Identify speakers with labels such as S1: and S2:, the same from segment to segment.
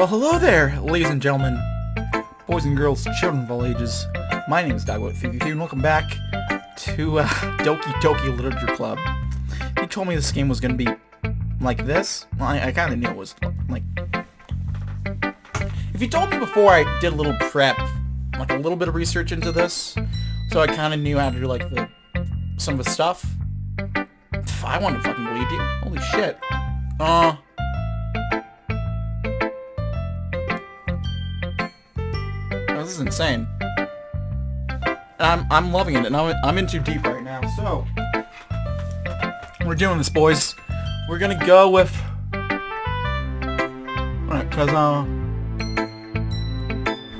S1: Well, hello there, ladies and gentlemen, boys and girls, children of all ages. My name is DB333, and welcome back to Doki Doki Literature Club. You told me this game was going to be like this. Well, I kind of knew it was like... If you told me before I did a little prep, like a little bit of research into this, so I kind of knew how to do like some of the stuff, I wouldn't have fucking believed you. Holy shit. This is insane. I'm loving it, and I'm in too deep right now. So we're doing this, boys. We're gonna go with, cause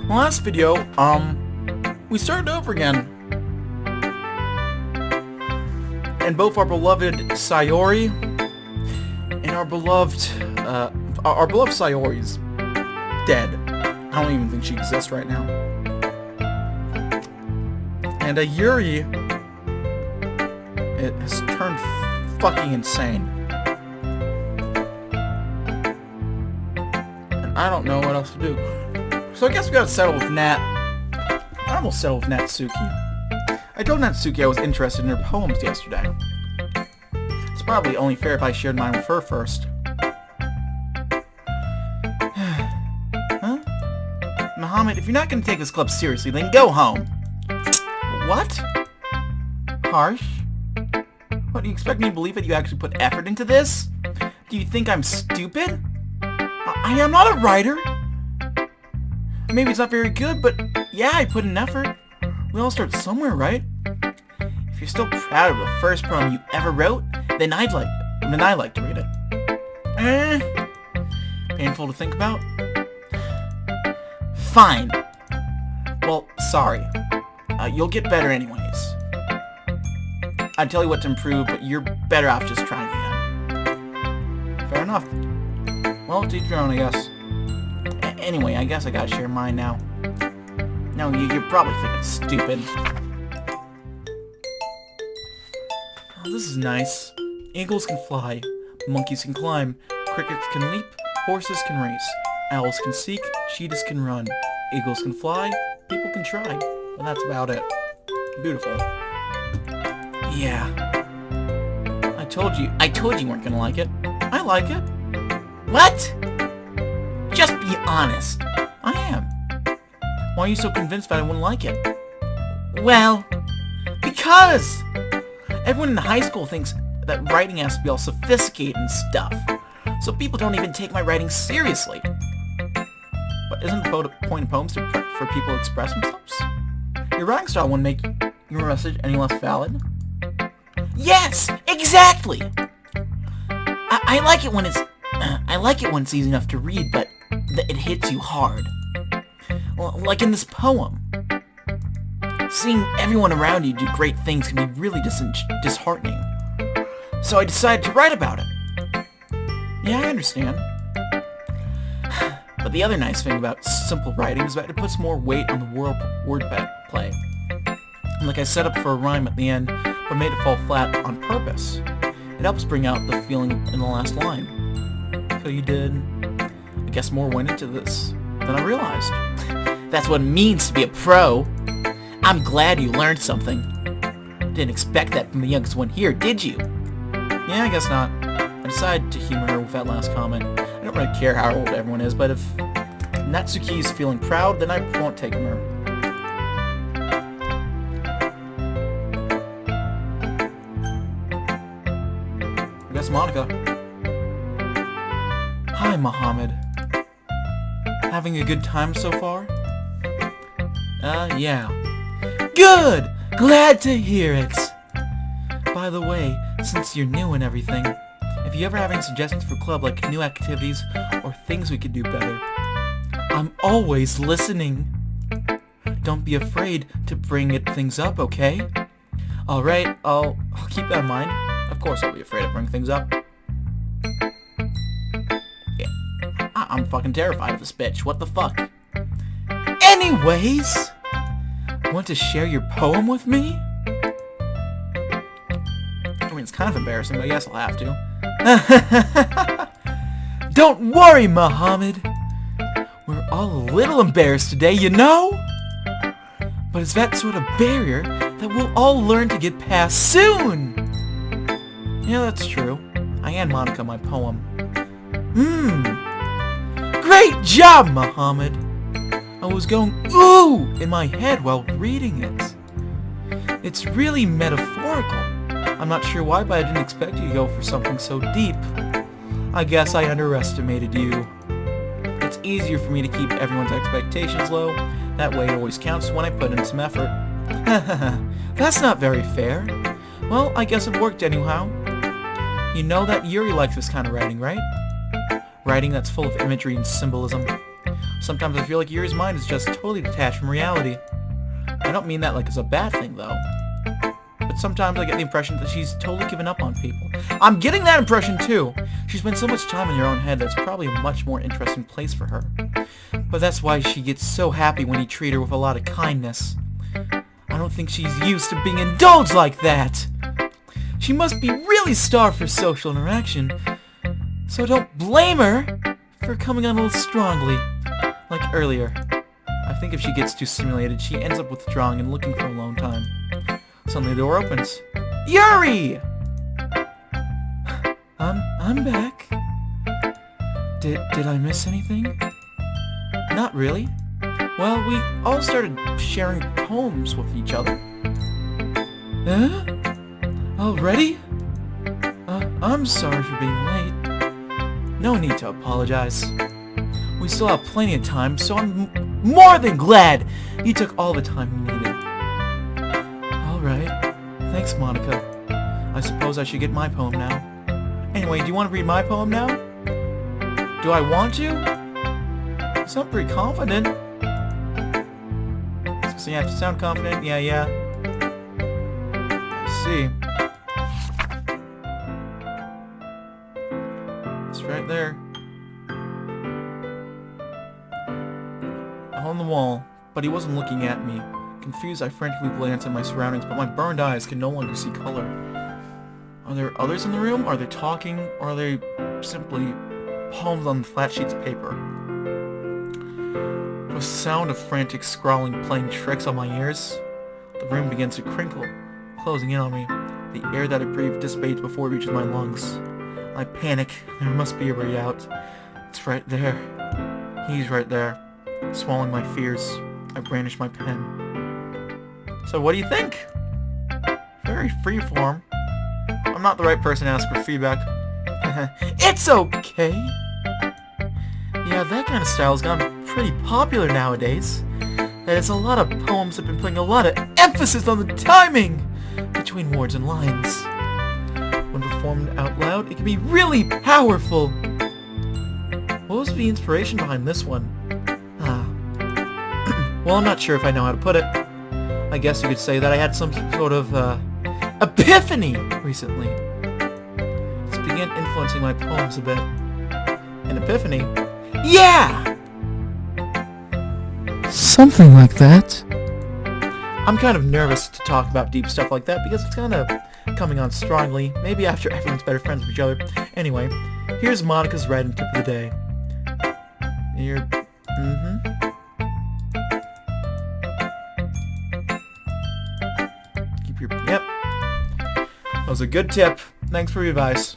S1: last video we started over again, and both our beloved Sayori and our beloved Sayori's dead. I don't even think she exists right now. And Yuri, it has turned fucking insane. And I don't know what else to do. So I guess we gotta settle with Nat. I almost settled with Natsuki. I told Natsuki I was interested in her poems yesterday. It's probably only fair if I shared mine with her first. Muhammad, if you're not going to take this club seriously, then go home. What? Harsh? What, do you expect me to believe that you actually put effort into this? Do you think I'm stupid? I am not a writer. Maybe it's not very good, but yeah, I put in effort. We all start somewhere, right? If you're still proud of the first poem you ever wrote, then I'd like to read it. Painful to think about? Fine. Well, sorry. You'll get better anyways. I'd tell you what to improve, but you're better off just trying again. Fair enough. Well, to each your own, I guess. Anyway, I guess I gotta share mine now. No, you're probably thinking stupid. Oh, this is nice. Eagles can fly, monkeys can climb, crickets can leap, horses can race. Owls can seek, cheetahs can run, eagles can fly, people can try, and that's about it. Beautiful. Yeah. I told you you weren't gonna like it. I like it. What? Just be honest. I am. Why are you so convinced that I wouldn't like it? Well, because everyone in high school thinks that writing has to be all sophisticated and stuff, so people don't even take my writing seriously. But isn't the point of poems for people to express themselves? Your writing style wouldn't make your message any less valid. Yes, exactly. I like it when it's easy enough to read, but it hits you hard. Well, like in this poem. Seeing everyone around you do great things can be really disheartening. So I decided to write about it. Yeah, I understand. But the other nice thing about simple writing is that it puts more weight on the wordplay. And like I set up for a rhyme at the end, but made it fall flat on purpose. It helps bring out the feeling in the last line. So you did, I guess more went into this than I realized. That's what it means to be a pro. I'm glad you learned something. Didn't expect that from the youngest one here, did you? Yeah, I guess not. I decided to humor her with that last comment. I don't really care how old everyone is, but if Natsuki is feeling proud, then I won't take from her. I guess Monica. Hi, Mohammed. Having a good time so far? Yeah. Good! Glad to hear it! By the way, since you're new and everything, if you ever have any suggestions for club, like new activities or things we could do better, I'm always listening. Don't be afraid to bring things up, okay? Alright, I'll keep that in mind. Of course I'll be afraid to bring things up. Yeah, I'm fucking terrified of this bitch. What the fuck? Anyways, want to share your poem with me? I mean, it's kind of embarrassing, but I guess I'll have to. Don't worry, Muhammad. We're all a little embarrassed today, you know? But it's that sort of barrier that we'll all learn to get past soon! Yeah, that's true. I hand Monica my poem. Great job, Muhammad! I was going ooh in my head while reading it. It's really metaphorical. I'm not sure why, but I didn't expect you to go for something so deep. I guess I underestimated you. It's easier for me to keep everyone's expectations low. That way it always counts when I put in some effort. That's not very fair. Well, I guess it worked anyhow. You know that Yuri likes this kind of writing, right? Writing that's full of imagery and symbolism. Sometimes I feel like Yuri's mind is just totally detached from reality. I don't mean that like it's a bad thing, though. But sometimes I get the impression that she's totally given up on people. I'm getting that impression, too! She spends so much time in her own head that's probably a much more interesting place for her. But that's why she gets so happy when you treat her with a lot of kindness. I don't think she's used to being indulged like that! She must be really starved for social interaction. So don't blame her for coming on a little strongly, like earlier. I think if she gets too stimulated, she ends up withdrawing and looking for alone time. Suddenly the door opens. Yuri! I'm back. Did I miss anything? Not really. Well, we all started sharing poems with each other. Huh? Already? I'm sorry for being late. No need to apologize. We still have plenty of time, so I'm more than glad you took all the time you needed. Alright. Thanks, Monica. I suppose I should get my poem now. Anyway, do you want to read my poem now? Do I want to? You sound pretty confident. So you have to sound confident? Yeah. I see. It's right there. On the wall, but he wasn't looking at me. Confused, I frantically glanced at my surroundings, but my burned eyes could no longer see color. Are there others in the room? Are they talking? Or are they simply poems on flat sheets of paper? The sound of frantic scrawling playing tricks on my ears. The room begins to crinkle, closing in on me. The air that I breathe dissipates before it reaches my lungs. I panic. There must be a way out. It's right there. He's right there. Swallowing my fears, I brandish my pen. So what do you think? Very freeform. I'm not the right person to ask for feedback. It's okay! Yeah, that kind of style has gone pretty popular nowadays. That is, a lot of poems have been putting a lot of emphasis on the timing between words and lines. When performed out loud, it can be really powerful. What was the inspiration behind this one? Well, I'm not sure if I know how to put it. I guess you could say that I had some sort of, epiphany recently. It's began influencing my poems a bit. An epiphany? Yeah! Something like that. I'm kind of nervous to talk about deep stuff like that because it's kind of coming on strongly. Maybe after everyone's better friends with each other. Anyway, here's Monica's writing tip of the day. Yep. That was a good tip. Thanks for your advice.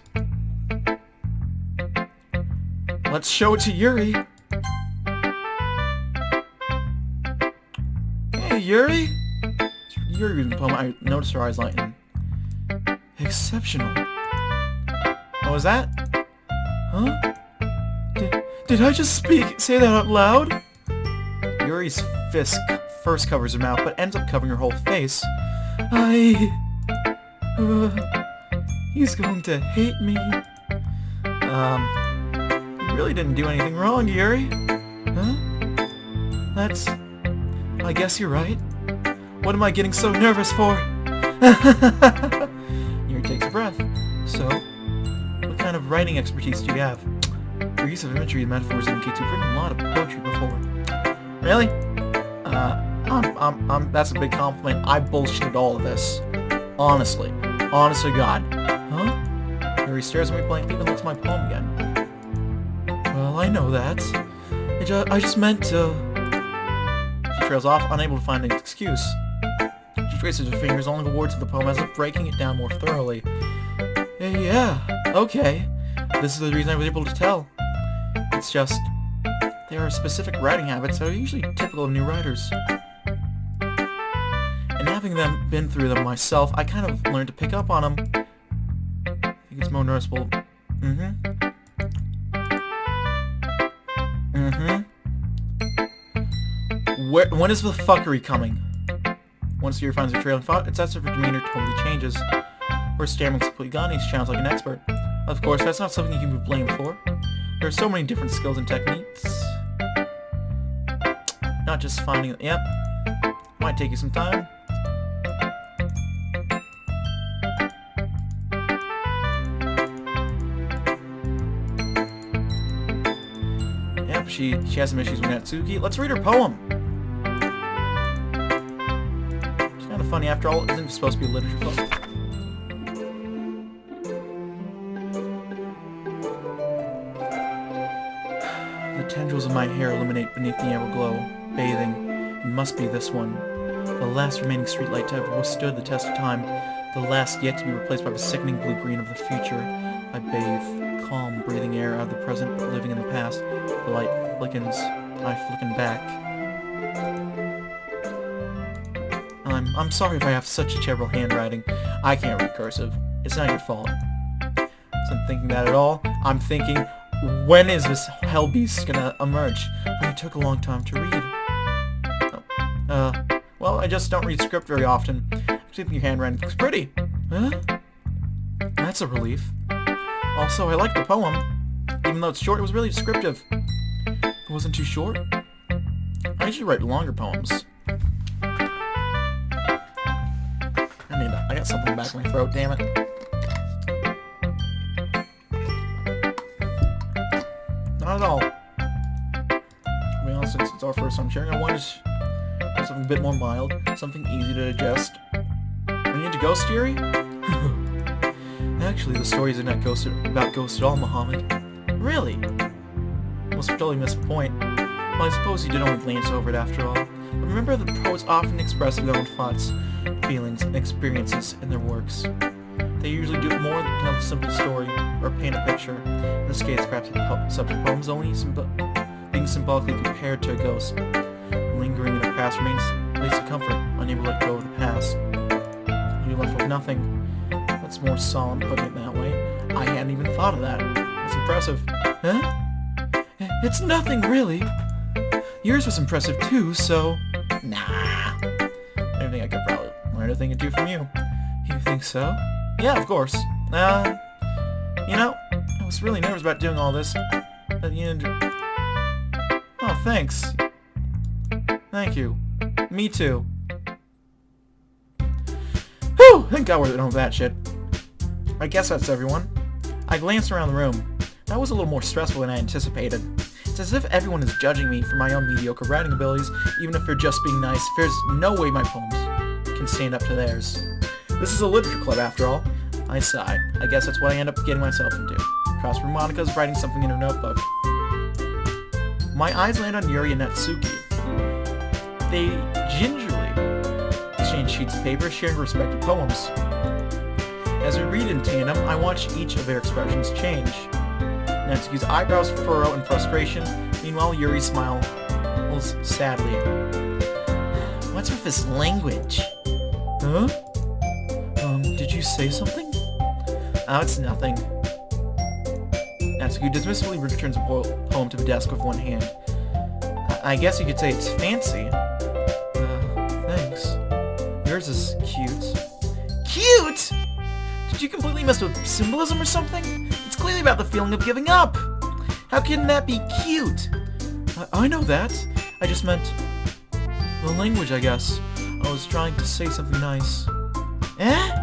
S1: Let's show it to Yuri. Hey, Yuri. Yuri reading the poem. I noticed her eyes lighten. Exceptional. What was that? Huh? Did I just say that out loud? Yuri's fist first covers her mouth, but ends up covering her whole face. He's going to hate me. You really didn't do anything wrong, Yuri. Huh? I guess you're right. What am I getting so nervous for? Yuri takes a breath. So, what kind of writing expertise do you have? Your use of imagery and metaphors indicates you've written a lot of poetry before. Really? That's a big compliment. I bullshitted all of this. Honestly. Honest to God. Huh? Yuri stares at me blankly and looks at my poem again. Well, I know that. I just meant to... She trails off, unable to find an excuse. She traces her fingers along the words of the poem as if breaking it down more thoroughly. Yeah, okay. This is the reason I was able to tell. It's just... there are specific writing habits that are usually typical of new writers. And having been through them myself, I kind of learned to pick up on them. I think it's more noticeable. When is the fuckery coming? Once Yuri finds her trailing thought, it's as if her demeanor totally changes. Her stammering's completely gone and she sounds like an expert. Of course, that's not something you can be blamed for. There are so many different skills and techniques. Not just finding it. Yep. Might take you some time. Yep, she has some issues with Natsuki. Let's read her poem. It's kind of funny, after all, it isn't supposed to be a literature club. The tendrils of my hair illuminate beneath the amber glow, bathing. It must be this one. The last remaining streetlight to have withstood the test of time. The last yet to be replaced by the sickening blue-green of the future. I bathe, calm, breathing air out of the present, but living in the past. The light flickens. I flicken back. I'm sorry if I have such terrible handwriting. I can't read cursive. It's not your fault. So I'm thinking that at all. I'm thinking, when is this hellbeast gonna emerge? But it took a long time to read. Well, I just don't read script very often. I think your handwriting looks pretty. Huh? That's a relief. Also, I like the poem. Even though it's short, it was really descriptive. It wasn't too short. I usually write longer poems. I got something in the back of my throat, damn it. Not at all. To be honest, since it's our first time sharing, I wanted to something a bit more mild, something easy to digest. Are you into ghost, Yuri? Actually, the story isn't about ghosts at all, Muhammad. Really? Must have totally missed the point. Well, I suppose you did only glance over it after all. But remember that poets often express their own thoughts, feelings, and experiences in their works. They usually do it more than tell a simple story, or paint a picture. In this case, perhaps a subject poem is only being symbolically compared to a ghost. Lingering in the past remains a place of comfort, unable to let go of the past. You're left with nothing. That's more solemn, putting it that way. I hadn't even thought of that. That's impressive. Huh? It's nothing, really. Yours was impressive, too, so... Nah. I think I could probably learn a thing or two from you. You think so? Yeah, of course. You know, I was really nervous about doing all this. At the end... Oh, thanks. Thank you. Me too. Whew! Thank God we're done with that shit. I guess that's everyone. I glanced around the room. That was a little more stressful than I anticipated. It's as if everyone is judging me for my own mediocre writing abilities, even if they're just being nice. There's no way my poems can stand up to theirs. This is a literature club, after all. I sigh. I guess that's what I end up getting myself into. Across from Monika's writing something in her notebook. My eyes land on Yuri and Natsuki. They gingerly exchange sheets of paper, sharing respective poems. As we read in tandem, I watch each of their expressions change. Natsuki's eyebrows furrow in frustration, meanwhile Yuri smiles sadly. What's with this language? Huh? Did you say something? Oh, it's nothing. Natsuki dismissively returns a poem to the desk with one hand. I guess you could say it's fancy. Thanks. Yours is cute. Cute?! Did you completely miss with symbolism or something? It's clearly about the feeling of giving up! How can that be cute? I know that. I just meant... the language, I guess. I was trying to say something nice. Eh?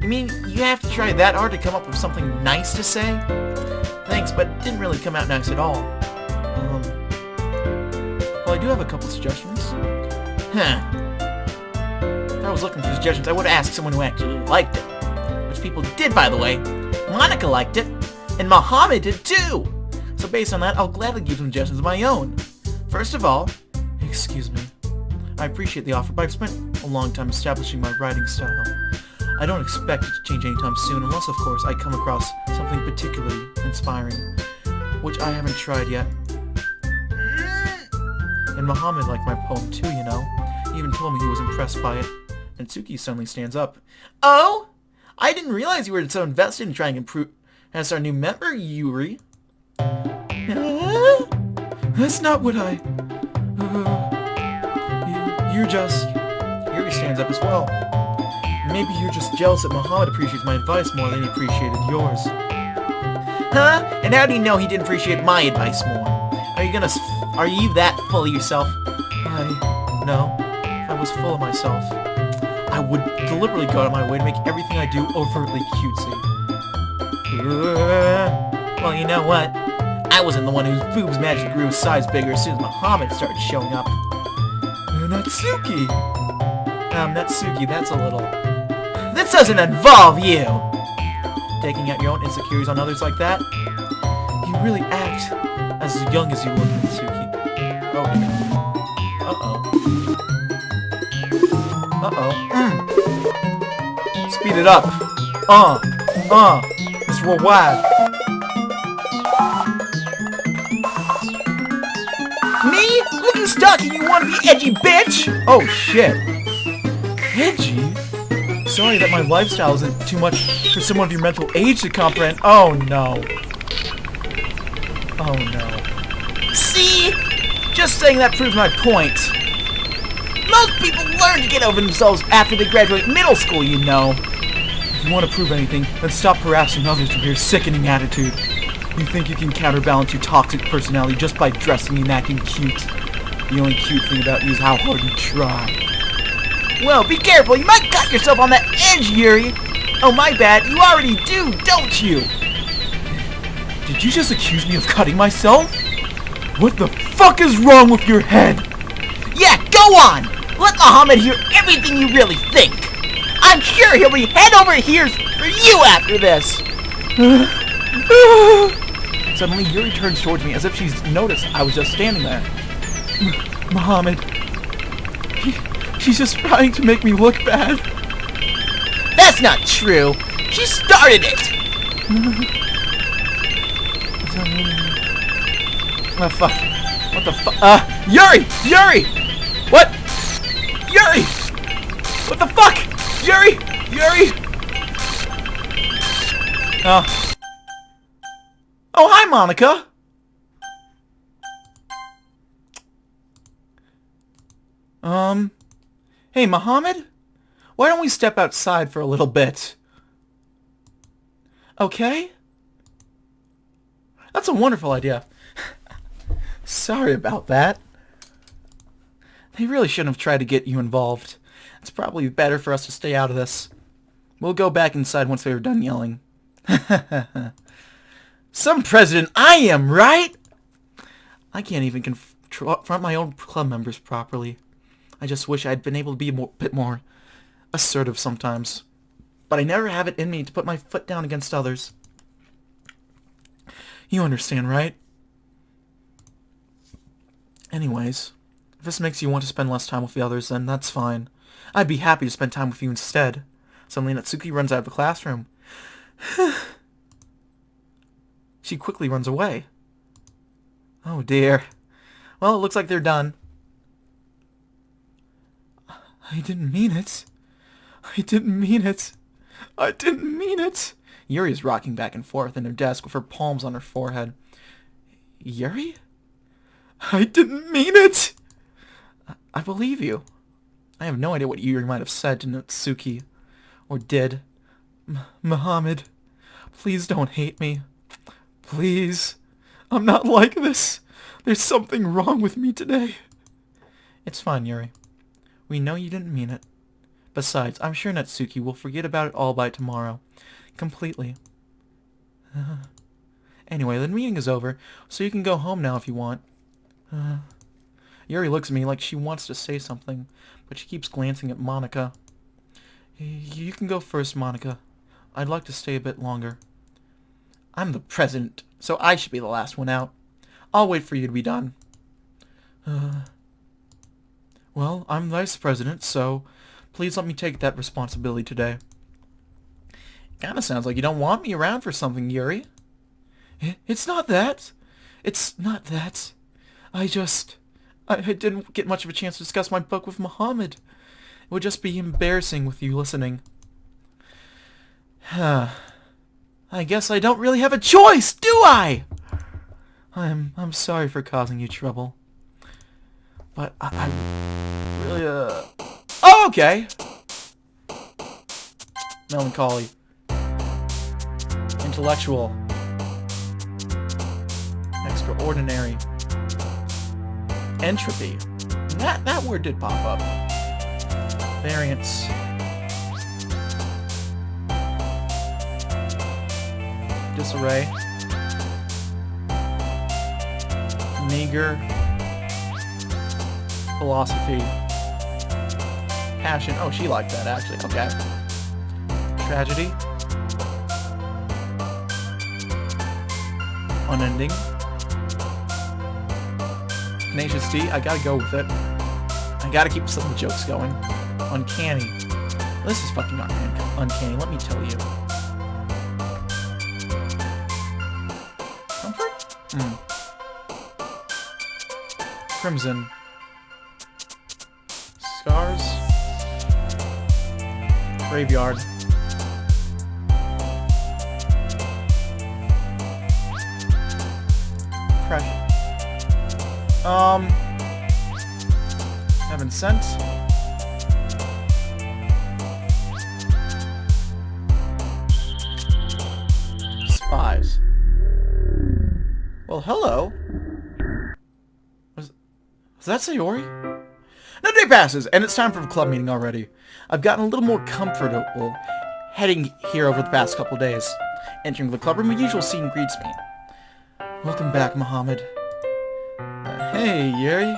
S1: You mean you have to try that hard to come up with something nice to say? Thanks, but it didn't really come out nice at all. Well, I do have a couple suggestions. Huh. If I was looking for suggestions, I would ask someone who actually liked it. Which people did, by the way. Monika liked it, and Muhammad did too. So based on that, I'll gladly give some suggestions of my own. First of all, excuse me, I appreciate the offer, but I've spent a long time establishing my writing style. I don't expect it to change anytime soon, unless, of course, I come across something particularly inspiring, which I haven't tried yet. And Muhammad liked my poem too, you know. He even told me he was impressed by it. And Tsuki suddenly stands up. Oh? I didn't realize you were so invested in trying to improve as our new member, Yuri. That's not what I... You're just... Yuri stands up as well. Maybe you're just jealous that Muhammad appreciates my advice more than he appreciated yours. Huh? And how do you know he didn't appreciate my advice more? Are you that full of yourself? No. If I was full of myself, I would deliberately go out of my way to make everything I do overtly cutesy. Well, you know what? I wasn't the one whose boobs magically grew a size bigger as soon as Muhammad started showing up. Natsuki! Natsuki, that's a little... This doesn't involve you! Taking out your own insecurities on others like that? You really act as young as you look, Natsuki. Oh, dear. Uh-oh. Uh-oh. Speed it up. It's worldwide. Me? Looking stocky, you wanna be edgy, bitch? Oh, shit. Edgy? Sorry that my lifestyle isn't too much for someone of your mental age to comprehend. Oh, no. Oh, no. See? Just saying that proves my point. Most people learn to get over themselves after they graduate middle school, you know. If you want to prove anything, then stop harassing others with your sickening attitude. You think you can counterbalance your toxic personality just by dressing and acting cute. The only cute thing about you is how hard you try. Well, be careful, you might cut yourself on that edge, Yuri. Oh, my bad, you already do, don't you? Did you just accuse me of cutting myself? What the fuck is wrong with your head? Yeah, go on! Let Muhammad hear everything you really think! I'm sure he'll be head over ears for you after this! Suddenly, Yuri turns towards me as if she's noticed I was just standing there. Muhammad... She's just trying to make me look bad. That's not true! She started it! Oh, fuck. What the fuck? Yuri! Yuri! What? Yuri! What the fuck? Yuri! Yuri! Oh, hi, Monica! Hey, Muhammad? Why don't we step outside for a little bit? Okay? That's a wonderful idea. Sorry about that. They really shouldn't have tried to get you involved. It's probably better for us to stay out of this. We'll go back inside once they are done yelling. Some president I am, right? I can't even confront my own club members properly. I just wish I'd been able to be a bit more assertive sometimes. But I never have it in me to put my foot down against others. You understand, right? Anyways, if this makes you want to spend less time with the others, then that's fine. I'd be happy to spend time with you instead. Suddenly Natsuki runs out of the classroom. She quickly runs away. Oh dear. Well, it looks like they're done. I didn't mean it. I didn't mean it. I didn't mean it. Yuri is rocking back and forth in her desk with her palms on her forehead. Yuri? I didn't mean it! I believe you. I have no idea what Yuri might have said to Natsuki. Or did. Muhammad, please don't hate me. Please. I'm not like this. There's something wrong with me today. It's fine, Yuri. We know you didn't mean it. Besides, I'm sure Natsuki will forget about it all by tomorrow. Completely. Anyway, the meeting is over, so you can go home now if you want. Yuri looks at me like she wants to say something, but she keeps glancing at Monica. You can go first, Monica. I'd like to stay a bit longer. I'm the president, so I should be the last one out. I'll wait for you to be done. Well, I'm vice president, so please let me take that responsibility today. Kinda sounds like you don't want me around for something, Yuri. It's not that. It's not that. I didn't get much of a chance to discuss my book with Muhammad. It would just be embarrassing with you listening. I guess I don't really have a choice, do I? I'm sorry for causing you trouble. But I really, Oh, okay! Melancholy. Intellectual. Extraordinary. Entropy. That word did pop up. Variance. Disarray. Meager. Philosophy. Passion. Oh, she liked that, actually. Okay. Tragedy. Unending. Tenacious D. I gotta go with it. I gotta keep some jokes going. Uncanny. This is fucking uncanny, let me tell you. Comfort? Crimson. Scars. Graveyard. Pressure. Heaven Sent. Spies. Well, hello. Was that Sayori? No day passes, and it's time for a club meeting already. I've gotten a little more comfortable heading here over the past couple days. Entering the club room, a usual scene greets me. Welcome back, Muhammad. Hey, Yuri.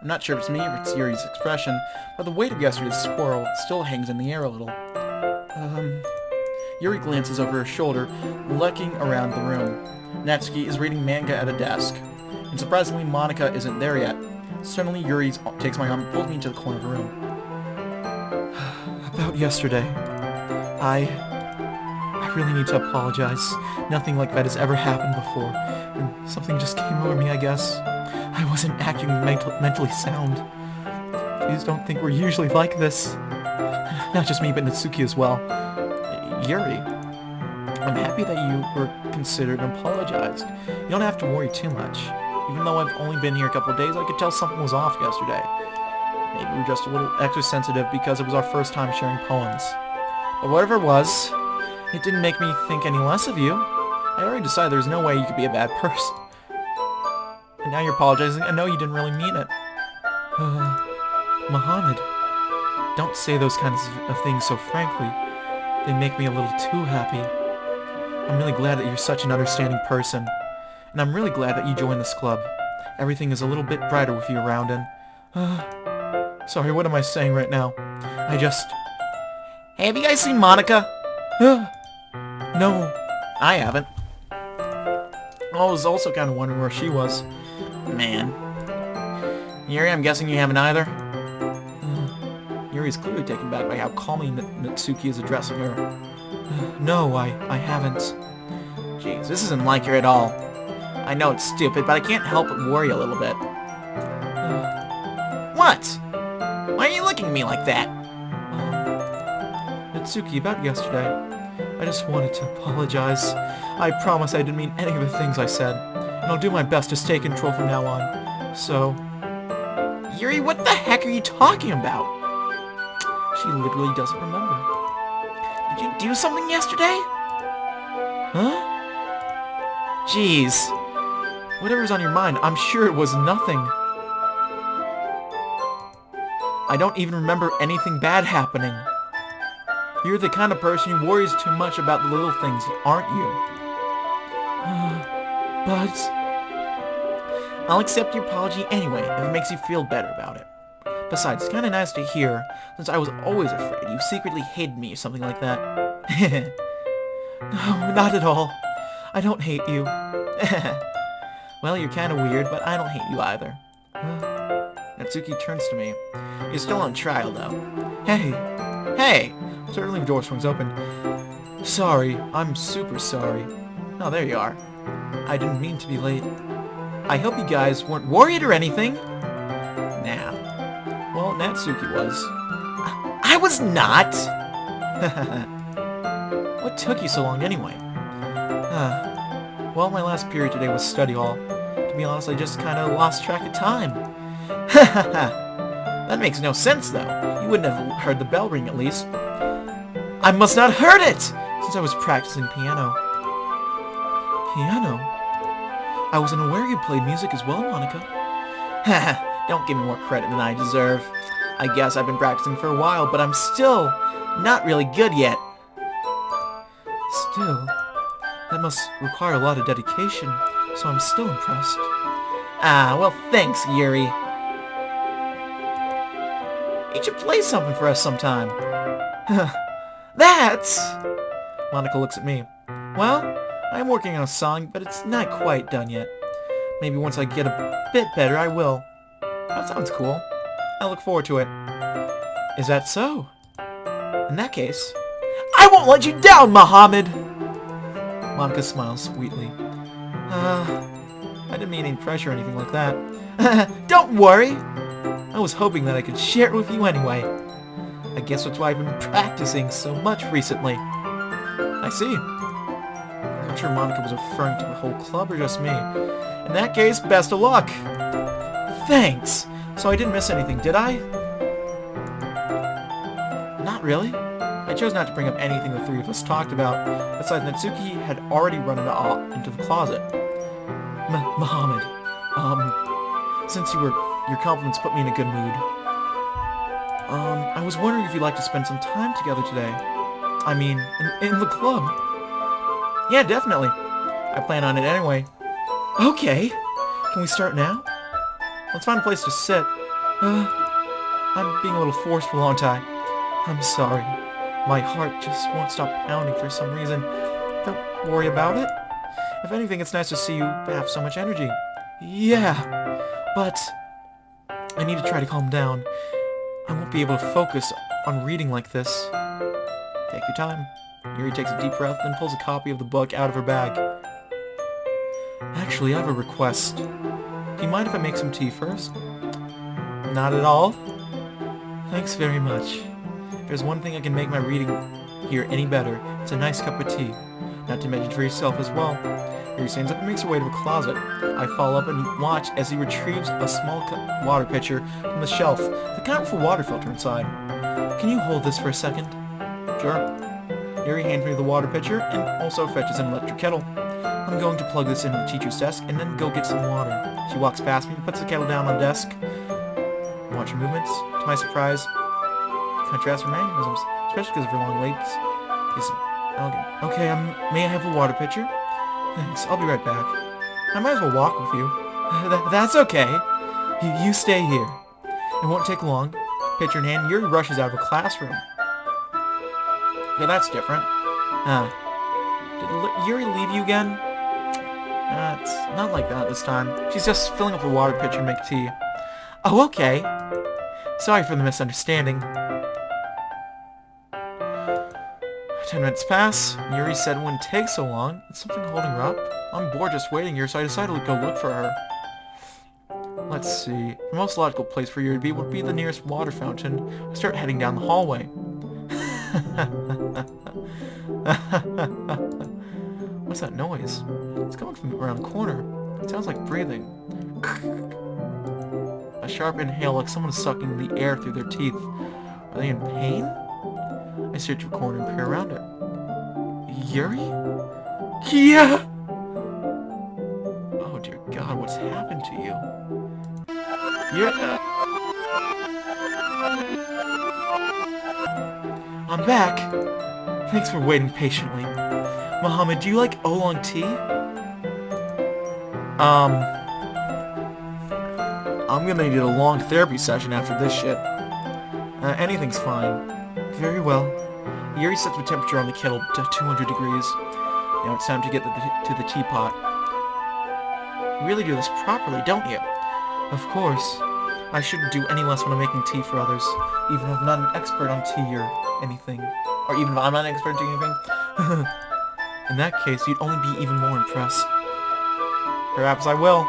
S1: I'm not sure if it's me or it's Yuri's expression, but the weight of yesterday's squirrel still hangs in the air a little. Yuri glances over her shoulder, looking around the room. Natsuki is reading manga at a desk, and surprisingly, Monica isn't there yet. Suddenly, Yuri takes my arm and pulls me into the corner of the room. About yesterday, I really need to apologize. Nothing like that has ever happened before, and something just came over me, I guess. I wasn't acting mentally sound. Please don't think we're usually like this. Not just me, but Natsuki as well. Yuri, I'm happy that you were considered and apologized. You don't have to worry too much. Even though I've only been here a couple of days, I could tell something was off yesterday. Maybe we were just a little extra sensitive because it was our first time sharing poems. But whatever it was, it didn't make me think any less of you. I already decided there's no way you could be a bad person. And now you're apologizing. I know you didn't really mean it. Muhammad, don't say those kinds of things so frankly. They make me a little too happy. I'm really glad that you're such an understanding person. And I'm really glad that you joined this club. Everything is a little bit brighter with you around and... sorry, what am I saying right now? Hey, have you guys seen Monica? No, I haven't. I was also kind of wondering where she was. Man. Yuri, I'm guessing you haven't either? Yuri is clearly taken back by how calmly Natsuki is addressing her. No, I haven't. Jeez, this isn't like her at all. I know it's stupid, but I can't help but worry a little bit. What? Why are you looking at me like that? Natsuki, about yesterday, I just wanted to apologize. I promise I didn't mean any of the things I said, and I'll do my best to stay in control from now on. So... Yuri, what the heck are you talking about? She literally doesn't remember. Did you do something yesterday? Huh? Jeez. Whatever's on your mind, I'm sure it was nothing. I don't even remember anything bad happening. You're the kind of person who worries too much about the little things, aren't you? But... I'll accept your apology anyway, if it makes you feel better about it. Besides, it's kinda nice to hear, since I was always afraid you secretly hated me or something like that. No, not at all. I don't hate you. Well, you're kind of weird, but I don't hate you either. Natsuki turns to me. You're still on trial, though. Hey! Hey! Suddenly the door swings open. Sorry. I'm super sorry. Oh, there you are. I didn't mean to be late. I hope you guys weren't worried or anything. Nah. Well, Natsuki was. I was not! What took you so long anyway? Well, my last period today was study hall. To be honest, I just kind of lost track of time. That makes no sense, though. You wouldn't have heard the bell ring, at least. I must not have heard it! Since I was practicing piano. Piano? I wasn't aware you played music as well, Monica. Haha, don't give me more credit than I deserve. I guess I've been practicing for a while, but I'm still not really good yet. Still, that must require a lot of dedication, so I'm still impressed. Ah, well thanks, Yuri. You should play something for us sometime. That's... Monica looks at me. Well, I'm working on a song, but it's not quite done yet. Maybe once I get a bit better, I will. That sounds cool. I look forward to it. Is that so? In that case, I won't let you down, Mohammed! Monica smiles sweetly. I didn't mean any pressure or anything like that. Don't worry! I was hoping that I could share it with you anyway. I guess that's why I've been practicing so much recently. I see. I'm not sure Monica was referring to the whole club or just me. In that case, best of luck! Thanks! So I didn't miss anything, did I? Not really. I chose not to bring up anything the three of us talked about. Besides, Natsuki had already run into the closet. Mohammed, since your compliments put me in a good mood. I was wondering if you'd like to spend some time together today. I mean, in the club. Yeah, definitely. I plan on it anyway. Okay. Can we start now? Let's find a place to sit. I'm being a little forceful, aren't I? I'm sorry. My heart just won't stop pounding for some reason. Don't worry about it. If anything, it's nice to see you have so much energy. Yeah, but I need to try to calm down. I won't be able to focus on reading like this. Take your time. Yuri takes a deep breath, then pulls a copy of the book out of her bag. Actually, I have a request. Do you mind if I make some tea first? Not at all. Thanks very much. If there's one thing I can make my reading here any better, it's a nice cup of tea. Not to mention for yourself as well. Yuri stands up and makes her way to a closet. I follow up and watch as he retrieves a small water pitcher from the shelf, the kind with a water filter inside. Can you hold this for a second? Sure. Yuri hands me the water pitcher and also fetches an electric kettle. I'm going to plug this into the teacher's desk and then go get some water. She walks past me and puts the kettle down on the desk. I watch her movements. To my surprise, contrasts her mannerisms, especially because of her long legs. Is elegant. Okay, may I have a water pitcher? Thanks, I'll be right back. I might as well walk with you. That's okay. You stay here. It won't take long. Pitcher in hand, Yuri rushes out of the classroom. Okay, that's different. Did Yuri leave you again? It's not like that this time. She's just filling up the water pitcher to make tea. Oh, okay. Sorry for the misunderstanding. 10 minutes pass. Yuri said it wouldn't take so long. Is something holding her up? I'm bored just waiting here, so I decided to go look for her. Let's see. The most logical place for Yuri would be the nearest water fountain. I start heading down the hallway. What's that noise? It's coming from around the corner. It sounds like breathing. A sharp inhale like someone is sucking the air through their teeth. Are they in pain? I search for a corner and peer around it. Yuri? Yeah! Oh dear God, what's happened to you? Yeah. I'm back. Thanks for waiting patiently. Mohammed, do you like oolong tea? I'm gonna need a long therapy session after this shit. Anything's fine. Very well. Yuri sets the temperature on the kettle to 200 degrees. Now it's time to get to the teapot. You really do this properly, don't you? Of course. I shouldn't do any less when I'm making tea for others, even if I'm not an expert on tea or anything. Or even if I'm not an expert on tea or anything. In that case, you'd only be even more impressed. Perhaps I will.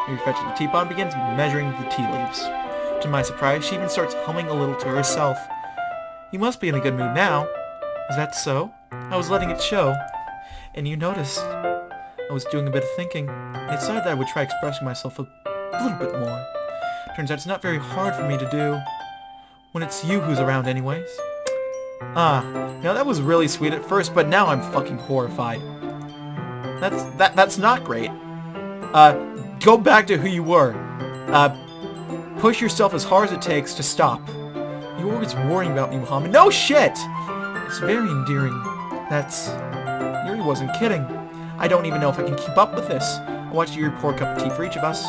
S1: Yuri fetches the teapot and begins measuring the tea leaves. To my surprise, she even starts humming a little to herself. You must be in a good mood now. Is that so? I was letting it show. And you noticed. I was doing a bit of thinking. I decided that I would try expressing myself a little bit more. Turns out it's not very hard for me to do. When it's you who's around anyways. Now that was really sweet at first, but now I'm fucking horrified. That's not great. Go back to who you were. Push yourself as hard as it takes to stop. You're always worrying about me, Muhammad. No shit! It's very endearing. Yuri wasn't kidding. I don't even know if I can keep up with this. I watched Yuri pour a cup of tea for each of us.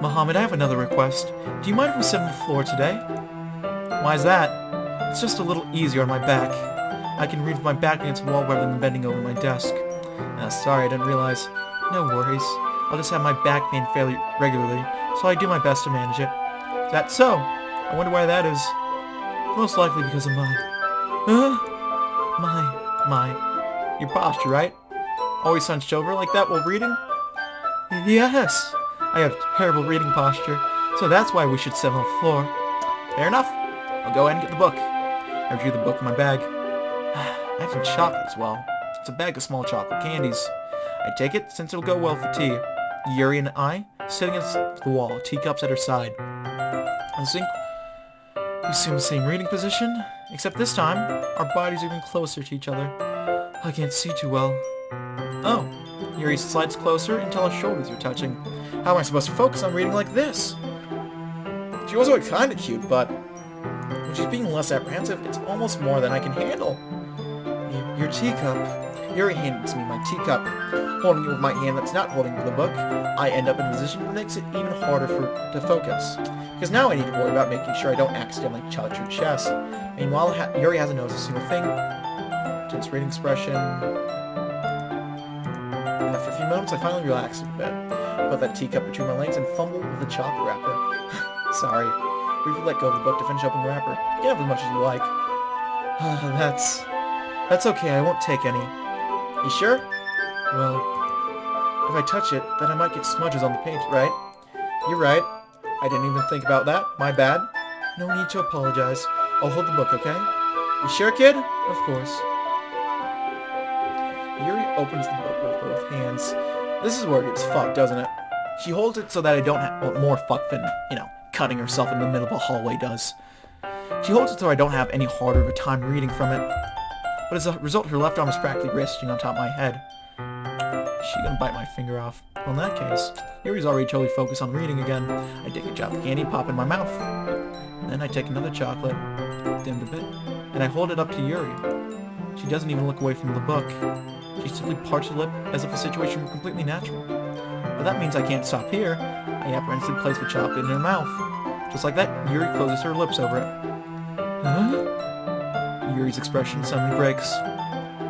S1: Muhammad, I have another request. Do you mind if we sit on the floor today? Why is that? It's just a little easier on my back. I can read with my back against the wall rather than bending over my desk. Sorry, I didn't realize. No worries. I'll just have my back pain fairly regularly, so I do my best to manage it. Is that so? I wonder why that is. Most likely because of your posture, right? Always hunched over like that while reading? Yes! I have terrible reading posture, so that's why we should sit on the floor. Fair enough. I'll go ahead and get the book. I retrieve the book in my bag. I have some chocolate as well. It's a bag of small chocolate candies. I take it since it'll go well for tea. Yuri and I, sitting against the wall, teacups at her side. I think we assume the same reading position, except this time, our bodies are even closer to each other. I can't see too well. Oh, Yuri slides closer until our shoulders are touching. How am I supposed to focus on reading like this? She was always kinda cute, but when she's being less apprehensive, it's almost more than I can handle. Your teacup. Yuri hands me my teacup. Holding it with my hand that's not holding the book, I end up in a position that makes it even harder to focus. Because now I need to worry about making sure I don't accidentally touch her chest. Meanwhile, Yuri hasn't noticed a single thing. Tense reading expression. After a few moments, I finally relax a bit. Put that teacup between my legs and fumble with the chocolate wrapper. Sorry. Briefly let go of the book to finish opening the wrapper. You can have as much as you like. That's okay, I won't take any. You sure? Well, if I touch it, then I might get smudges on the page, right? You're right. I didn't even think about that. My bad. No need to apologize. I'll hold the book, okay? You sure, kid? Of course. Yuri opens the book with both hands. This is where it gets fucked, doesn't it? She holds it so that I don't have more fuck than, cutting herself in the middle of a hallway does. She holds it so I don't have any harder of a time reading from it. But as a result, her left arm is practically resting on top of my head. Is she gonna bite my finger off? Well, in that case, Yuri's already totally focused on reading again. I take a chocolate candy, pop in my mouth. And then I take another chocolate, dimmed a bit, and I hold it up to Yuri. She doesn't even look away from the book. She simply parts her lip as if the situation were completely natural. But that means I can't stop here. I apprehensively place the chocolate in her mouth. Just like that, Yuri closes her lips over it. Huh? Yuri's expression suddenly breaks.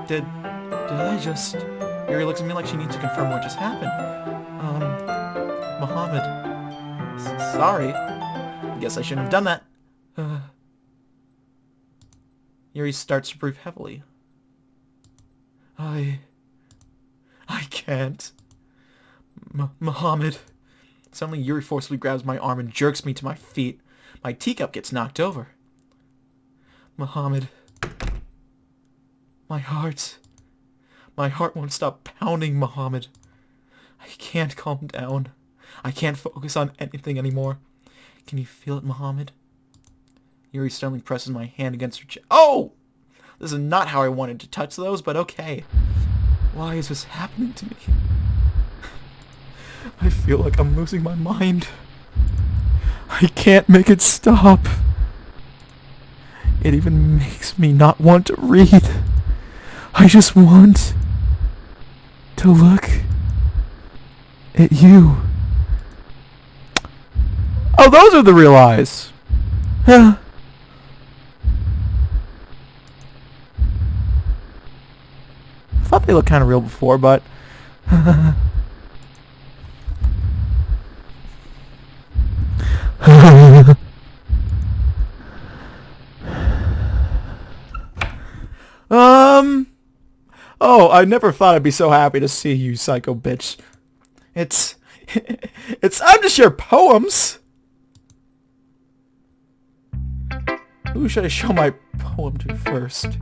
S1: Did I just... Yuri looks at me like she needs to confirm what just happened. Muhammad. Sorry. I guess I shouldn't have done that. Yuri starts to breathe heavily. I can't. Muhammad. Suddenly Yuri forcibly grabs my arm and jerks me to my feet. My teacup gets knocked over. Muhammad. My heart won't stop pounding, Muhammad. I can't calm down. I can't focus on anything anymore. Can you feel it, Muhammad? Yuri suddenly presses my hand against her chest. Oh! This is not how I wanted to touch those, but okay. Why is this happening to me? I feel like I'm losing my mind. I can't make it stop. It even makes me not want to read. I just want to look at you. Oh, those are the real eyes. Huh. thought they looked kind of real before, but... Oh, I never thought I'd be so happy to see you, psycho bitch. It's time to share poems! Who should I show my poem to first?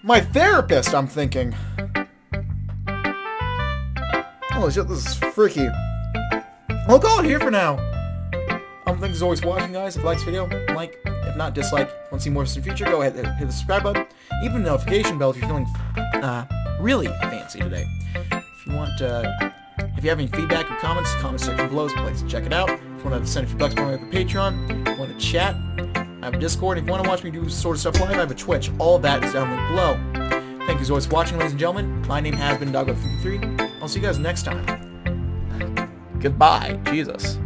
S1: My therapist, I'm thinking. Holy shit, this is freaky. I'll call it here for now. Thanks as always for watching, guys. If you like this video, like. If not, dislike. Want to see more in the future, go ahead and hit the subscribe button. Even the notification bell if you're feeling really fancy today. If you want, if you have any feedback or comments, comment section below is a place to check it out. If you want to send a few bucks my way for Patreon, if you want to chat, I have a Discord. If you want to watch me do sort of stuff live, I have a Twitch. All of that is down linked below. Thank you as always for watching, ladies and gentlemen. My name has been DB333. I'll see you guys next time. Goodbye. Jesus.